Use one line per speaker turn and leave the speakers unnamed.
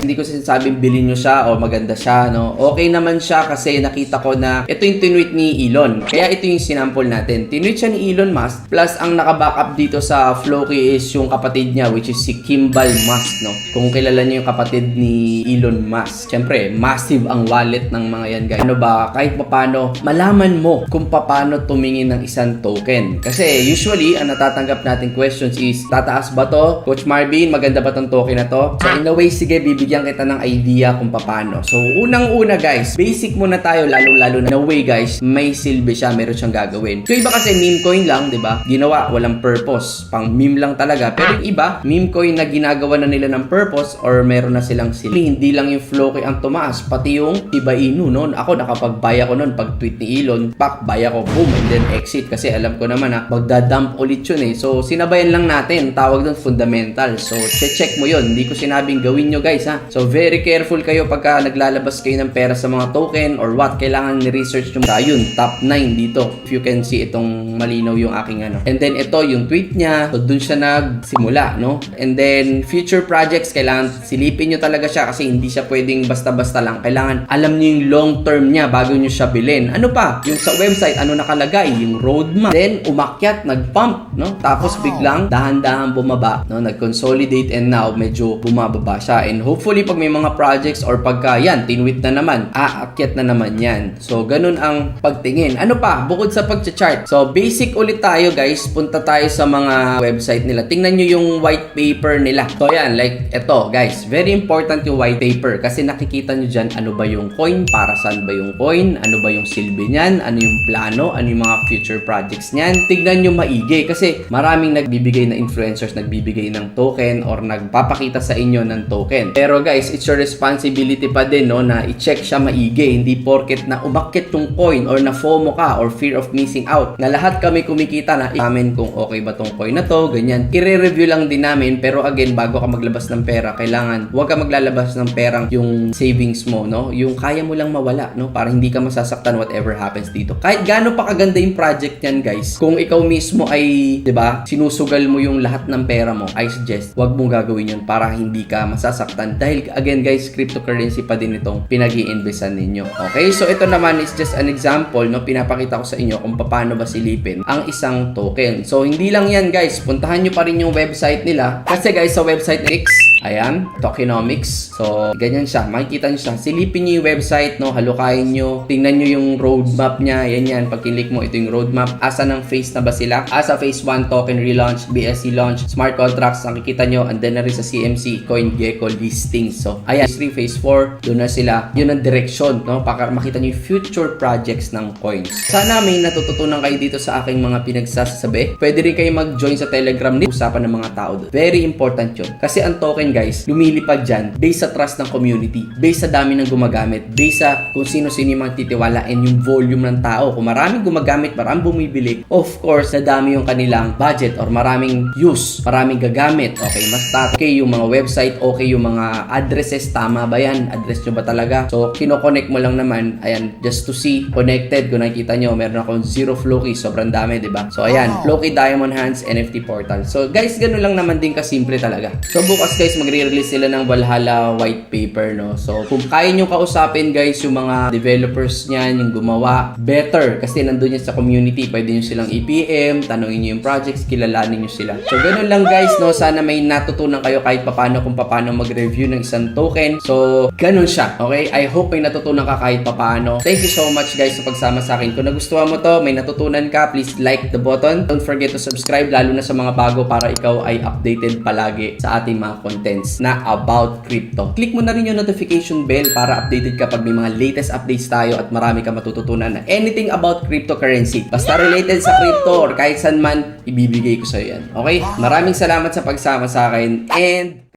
Hindi ko sinasabing bilhin nyo siya o maganda siya, no? Okay naman siya kasi nakita ko na ito yung tinweet ni Elon. Kaya ito yung sinample natin. Tinweet siya ni Elon Musk. Plus, ang naka-backup dito sa Floki is yung kapatid niya, which is si Kimball Musk, no? Kung kilala niyo yung kapatid ni Elon Musk. Siyempre, massive ang wallet ng mga yan, guys. Ano ba, kahit paano, malaman mo kung paano tumingin ng isang token. Kasi usually, ang natatanggap natin questions is, tataas ba to? Coach Marvin, maganda ba tong token na to? So in a way, sige, bibigyan kita ng idea kung paano. So unang-una guys, basic muna tayo, lalong-lalo na way guys, may silbi siya, meron siyang gagawin. So iba kasi meme coin lang, di ba? Ginawa, walang purpose. Pang meme lang talaga. Pero yung iba, meme coin na ginagawa na nila ng purpose or meron na silang silbi. Hindi lang yung Floki ang tumaas, pati yung Shiba Inu noon. Ako nakapag-buy ako noon pag tweet ni Elon, buy ako, boom, and then exit kasi alam ko naman na magdadump ulit yun eh. So sinabayan lang natin, tawag doon fundamental. So check mo yun. Hindi ko sinabing gawin nyo guys ha. So very careful kayo pagka naglalabas kayo ng pera sa mga token or what. Kailangan ni-research nyo sa yun. Top 9 dito. If you can see itong malinaw yung aking ano. And then ito yung tweet niya. So dun siya nagsimula, no? And then future projects, kailangan silipin nyo talaga siya kasi hindi siya pwedeng basta-basta lang. Kailangan alam nyo yung long term niya bago nyo siya bilhin. Ano pa? Yung sa website, ano nakalagay? Yung roadmap. Then umakyat, nag-pump, no? Tapos biglang dahan-dahan bumaba, no? Nag-consolidate and now medyo bumababa siya. And hopefully pag may mga projects or pagka yan, tinweet na naman, aakyat na naman yan. So ganun ang pagtingin. Ano pa? Bukod sa pag-chart. So basic ulit tayo guys. Punta tayo sa mga website nila. Tingnan nyo yung white paper nila. So yan, like eto guys. Very important yung white paper kasi nakikita nyo dyan ano ba yung coin, para saan ba yung coin, ano ba yung silbi niyan, ano yung plano, ano yung mga future projects niyan. Tignan nyo maigi kasi maraming nagbibigay na influencers, nagbibigay ng token or nagpapakita sa inyo ng token. Pero guys, it's your responsibility pa din no na i-check siya maigi. Hindi porket na umakyat yung coin or na FOMO ka or fear of missing out. Na lahat kami kumikita na namin kung okay ba tong coin na to, ganyan. I-review lang din namin pero again, bago ka maglabas ng pera, kailangan huwag ka maglalabas ng perang yung savings mo, no? Yung kaya mo lang mawala, no? Para hindi ka masasaktan whatever happens dito. Kahit gaano pa kaganda yung project niyan, guys. Kung ikaw mismo ay, 'di ba, sinusugal mo yung lahat ng pera mo, I suggest wag mong gagawin yun para hindi ka masasaktan. Dahil again, guys, cryptocurrency pa din itong pinag-i-investan ninyo. Okay? So ito naman is just an example, no? Pinapakita ko sa inyo kung paano ba silipin ang isang token. So hindi lang yan, guys. Puntahan nyo pa rin yung website nila. Kasi guys, sa website X, ayan, tokenomics. So, ganyan siya. Makikita nyo siya. Silipin nyo yung website, no? Halukayin nyo. Tingnan nyo yung roadmap niya. Yan. Pag kilik mo, ito yung roadmap. Asa ng phase na ba sila? Asa phase 1, token relaunch, BSC launch, smart contracts. Nakikita nyo. And then na rin sa CMC, CoinGecko listings. So, ayan. Phase 3, phase 4. Doon na sila. Yun ang direction, no? Para makita nyo yung future projects ng coins. Sana may natututunan kayo dito sa aking mga pinagsasabi. Pwede rin kayo mag-join sa Telegram ni usapan ng mga tao doon. Very important yun. Kasi ang token guys, lumilipad dyan based sa trust ng community, based sa dami ng gumagamit, based sa kung sino-sino yung magtitiwala and yung volume ng tao. Kung maraming gumagamit, maraming bumibili, of course, nadami yung kanilang budget or maraming use, maraming gagamit. Okay, mas okay yung mga website, okay yung mga addresses, tama ba yan? Address nyo ba talaga? So, kinoconnect mo lang naman, ayan, just to see, connected, kung nakikita nyo, meron akong 0 Floki, sobrang dami, diba? So, ayan, Floki Diamond Hands NFT Portal. So, guys, ganun lang naman din kasimple talaga. So, bukas guys, magre-release sila ng Valhalla white paper, no? So, kung kaya nyo kausapin guys yung mga developers niyan, yung gumawa, better. Kasi nandun yan sa community, pwede nyo silang i-PM, tanongin nyo yung projects, kilalanin nyo sila. So, ganun lang guys, no? Sana may natutunan kayo kahit papano kung paano mag-review ng isang token. So, ganun siya, okay? I hope may natutunan ka kahit papano. Thank you so much guys sa pagsama sa akin. Kung nagustuhan mo to, may natutunan ka, please like the button. Don't forget to subscribe, lalo na sa mga bago para ikaw ay updated palagi sa ating mga contents na about crypto. Click mo na rin yung notification bell para updated ka pag may mga latest updates tayo at marami ka matututunan na anything about cryptocurrency. Basta related sa crypto or kahit saan man, ibibigay ko sa'yo yan. Okay? Maraming salamat sa pagsama sa akin and